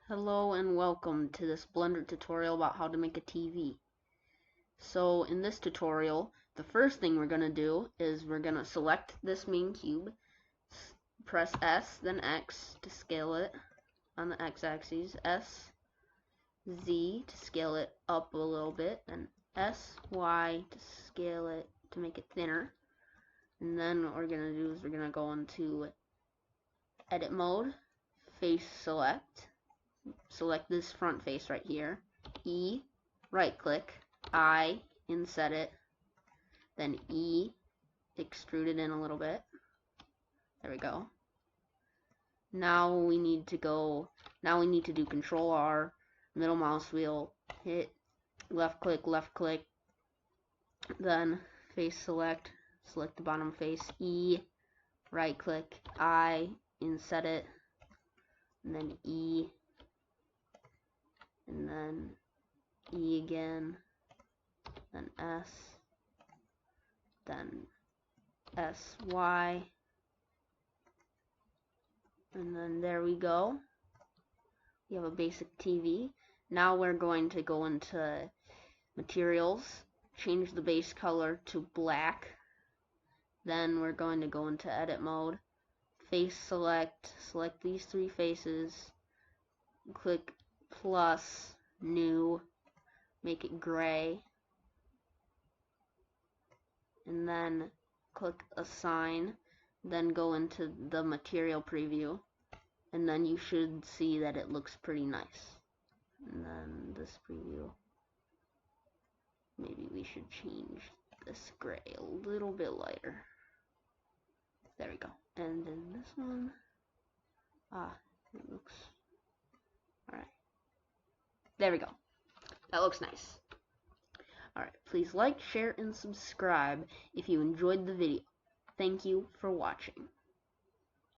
Hello and welcome to this Blender tutorial about how to make a TV. So in this tutorial, the first thing we're going to do is we're going to select this main cube, press S, then X to scale it on the X-axis, S, Z to scale it up a little bit, then S, Y to scale it to make it thinner. And then what we're going to do is we're going to go into edit mode, face select this front face right here, E, right click, I, inset it, then E, extrude it in a little bit. There we go. Now we need to do Control R, middle mouse wheel, hit left click, then face select the bottom face, E, right click, I, inset it, and then E, and then E again, then S, then SY, and then there we go. We have a basic TV. Now we're going to go into materials, change the base color to black, then we're going to go into edit mode, face select these three faces, click plus, new, make it gray, and then click assign, then go into the material preview, and then you should see that it looks pretty nice. And then this preview, maybe we should change this gray a little bit lighter. There we go. And then this one, it looks alright. There we go. That looks nice. Alright, please like, share, and subscribe if you enjoyed the video. Thank you for watching.